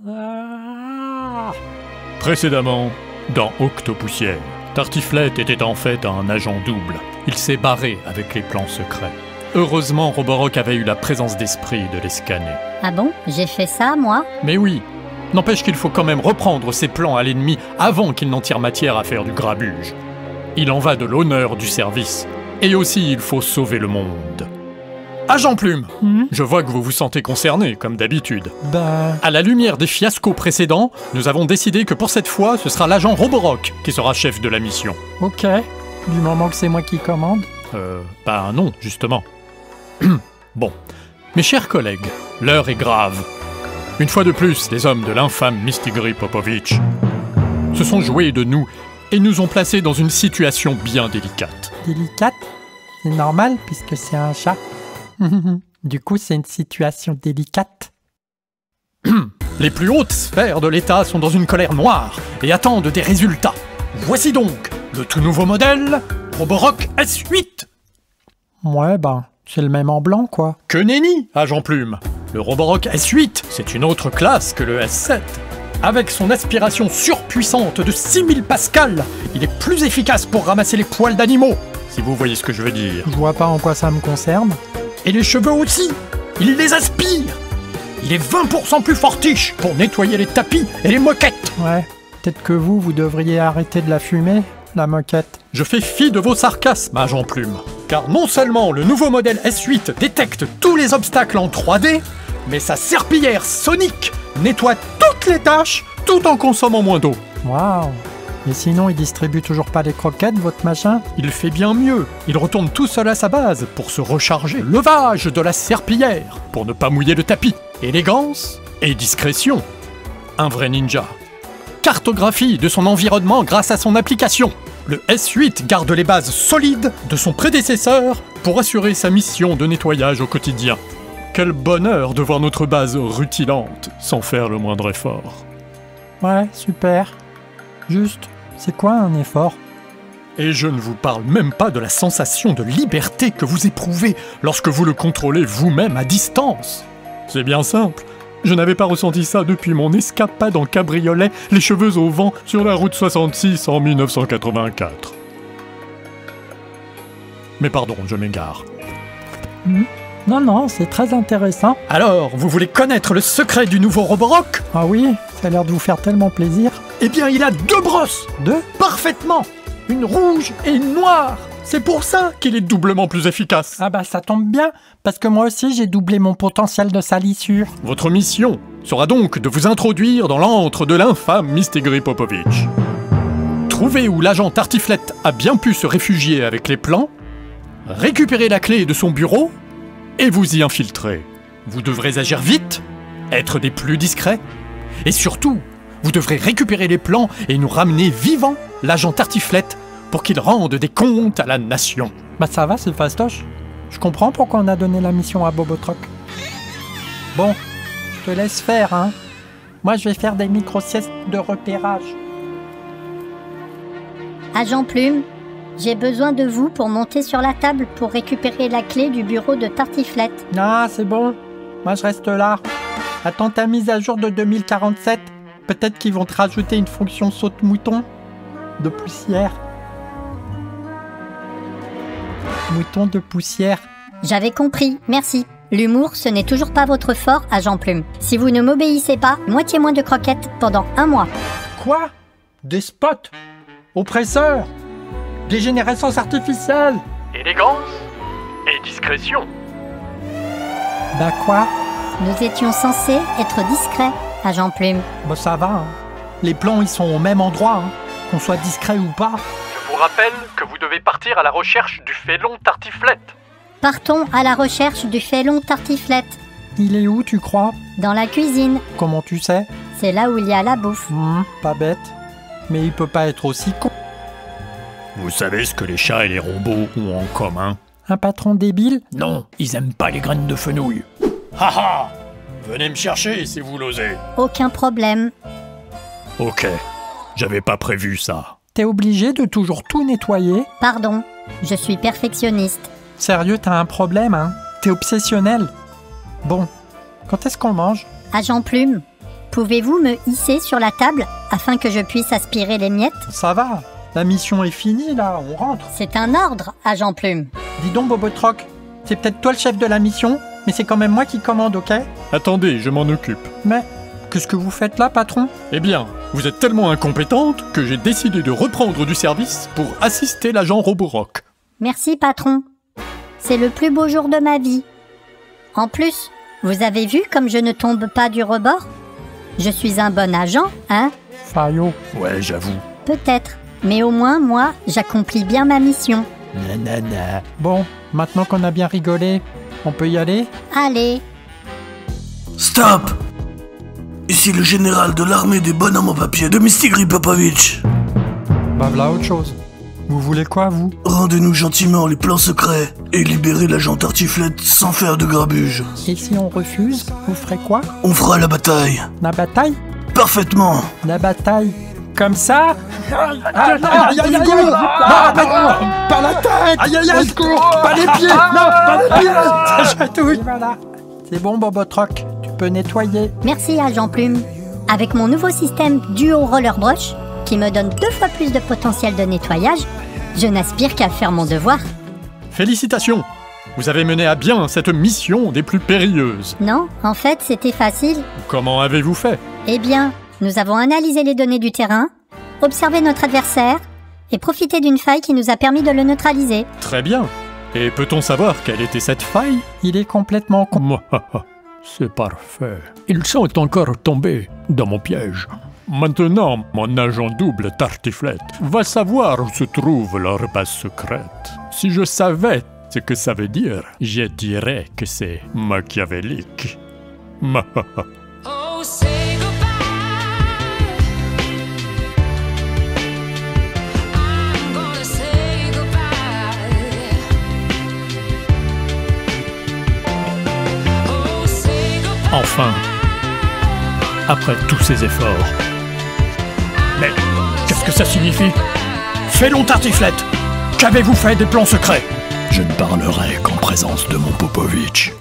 Ah. Précédemment, dans Octopoussière, Tartiflette était en fait un agent double. Il s'est barré avec les plans secrets. Heureusement, Roborock avait eu la présence d'esprit de les scanner. Ah bon? J'ai fait ça, moi? Mais oui, n'empêche qu'il faut quand même reprendre ses plans à l'ennemi avant qu'il n'en tire matière à faire du grabuge. Il en va de l'honneur du service. Et aussi, il faut sauver le monde. Agent Plume, je vois que vous vous sentez concerné, comme d'habitude. À la lumière des fiascos précédents, nous avons décidé que pour cette fois, ce sera l'agent Roborock qui sera chef de la mission. Ok, du moment que c'est moi qui commande. Bah non, justement. Bon, mes chers collègues, l'heure est grave. Une fois de plus, les hommes de l'infâme Mistigri Popovich se sont joués de nous et nous ont placés dans une situation bien délicate. Délicate? C'est normal puisque c'est un chat. Du coup, c'est une situation délicate. Les plus hautes sphères de l'État sont dans une colère noire et attendent des résultats. Voici donc le tout nouveau modèle Roborock S8. Ouais, c'est le même en blanc, quoi. Que nenni, agent Plume. Le Roborock S8, c'est une autre classe que le S7. Avec son aspiration surpuissante de 6000 pascal, il est plus efficace pour ramasser les poils d'animaux, si vous voyez ce que je veux dire. Je vois pas en quoi ça me concerne. Et les cheveux aussi, il les aspire. Il est 20% plus fortiche pour nettoyer les tapis et les moquettes. Ouais, peut-être que vous devriez arrêter de la fumer, la moquette. Je fais fi de vos sarcasmes, agent Plume. Car non seulement le nouveau modèle S8 détecte tous les obstacles en 3D, mais sa serpillière sonique nettoie toutes les tâches tout en consommant moins d'eau. Waouh! Et sinon, il distribue toujours pas les croquettes, votre machin? Il fait bien mieux. Il retourne tout seul à sa base pour se recharger. Levage de la serpillière pour ne pas mouiller le tapis. Élégance et discrétion. Un vrai ninja. Cartographie de son environnement grâce à son application. Le S8 garde les bases solides de son prédécesseur pour assurer sa mission de nettoyage au quotidien. Quel bonheur de voir notre base rutilante sans faire le moindre effort. Ouais, super. Juste, c'est quoi un effort? Et je ne vous parle même pas de la sensation de liberté que vous éprouvez lorsque vous le contrôlez vous-même à distance. C'est bien simple. Je n'avais pas ressenti ça depuis mon escapade en cabriolet, les cheveux au vent, sur la route 66 en 1984. Mais pardon, je m'égare. Non, c'est très intéressant. Alors, vous voulez connaître le secret du nouveau Roborock? Ah oui, ça a l'air de vous faire tellement plaisir. Eh bien, il a 2 brosses. 2? Parfaitement. Une rouge et une noire. C'est pour ça qu'il est doublement plus efficace. Ah ça tombe bien, parce que moi aussi j'ai doublé mon potentiel de salissure. Votre mission sera donc de vous introduire dans l'antre de l'infâme Mistigri Popovich. Trouvez où l'agent Tartiflette a bien pu se réfugier avec les plans, récupérez la clé de son bureau et vous y infiltrez. Vous devrez agir vite, être des plus discrets, et surtout, vous devrez récupérer les plans et nous ramener vivant l'agent Tartiflette pour qu'il rende des comptes à la nation. Ça va, c'est fastoche. Je comprends pourquoi on a donné la mission à Bobotroc. Bon, je te laisse faire, hein. Moi, je vais faire des micro-siestes de repérage. Agent Plume, j'ai besoin de vous pour monter sur la table pour récupérer la clé du bureau de Tartiflette. Ah, c'est bon. Moi, je reste là. Attends ta mise à jour de 2047. Peut-être qu'ils vont te rajouter une fonction saute-mouton de poussière. Mouton de poussière. J'avais compris, merci. L'humour, ce n'est toujours pas votre fort, agent Plume. Si vous ne m'obéissez pas, moitié moins de croquettes pendant 1 mois. Quoi? Des spots? Oppresseurs? Dégénérescence artificielle? Élégance et discrétion. Quoi? Nous étions censés être discrets, agent Plume. Ça va, hein. Les plans, ils sont au même endroit, hein. Qu'on soit discret ou pas. Je vous rappelle que vous devez partir à la recherche du félon Tartiflette. Partons à la recherche du félon Tartiflette. Il est où, tu crois? Dans la cuisine. Comment tu sais? C'est là où il y a la bouffe. Pas bête. Mais il peut pas être aussi con. Vous savez ce que les chats et les robots ont en commun? Un patron débile? Non, ils aiment pas les graines de fenouil. Haha! Venez me chercher si vous l'osez. Aucun problème. Ok, j'avais pas prévu ça. T'es obligé de toujours tout nettoyer? Pardon, je suis perfectionniste. Sérieux, t'as un problème, hein? T'es obsessionnel. Bon, quand est-ce qu'on mange? Agent Plume, Pouvez-vous me hisser sur la table afin que je puisse aspirer les miettes? Ça va, la mission est finie là, on rentre. C'est un ordre, agent Plume. Dis donc Bobotroc, c'est peut-être toi le chef de la mission, mais c'est quand même moi qui commande, ok? Attendez, je m'en occupe. Mais qu'est-ce que vous faites là, patron? Eh bien, vous êtes tellement incompétente que j'ai décidé de reprendre du service pour assister l'agent Roborock. Merci, patron. C'est le plus beau jour de ma vie. En plus, vous avez vu comme je ne tombe pas du rebord? Je suis un bon agent, hein? Fayot. Ouais, j'avoue. Peut-être. Mais au moins, moi, j'accomplis bien ma mission. Nanana. Bon, maintenant qu'on a bien rigolé, on peut y aller? Allez. Stop! Ici le général de l'armée des bonhommes en papier de Mistigri Popovitch. Bah voilà autre chose. Vous voulez quoi, vous? Rendez-nous gentiment les plans secrets et libérez l'agent Tartiflette sans faire de grabuge. Et si on refuse, vous ferez quoi? On fera la bataille. La bataille? Parfaitement. La bataille? Comme ça? Pas la tête! Aïe aïe aïe! Pas les pieds! Non, pas les pieds! Ça chatouille, voilà. C'est bon, Bobotroc, tu peux nettoyer. Merci, agent Plume. Avec mon nouveau système Duo Roller Brush, qui me donne 2 fois plus de potentiel de nettoyage, je n'aspire qu'à faire mon devoir. Félicitations! Vous avez mené à bien cette mission des plus périlleuses. Non, en fait, c'était facile. Comment avez-vous fait? Eh bien, nous avons analysé les données du terrain, observé notre adversaire et profité d'une faille qui nous a permis de le neutraliser. Très bien. Et peut-on savoir quelle était cette faille? Il est complètement con. C'est parfait. Ils sont encore tombés dans mon piège. Maintenant, mon agent double Tartiflette va savoir où se trouve leur base secrète. Si je savais ce que ça veut dire, je dirais que c'est machiavélique. Oh, say goodbye. I'm gonna say goodbye. Oh, say goodbye. Enfin, après tous ces efforts. Mais qu'est-ce que ça signifie? Fais-long Tartiflette! Qu'avez-vous fait des plans secrets? Je ne parlerai qu'en présence de mon Popovitch.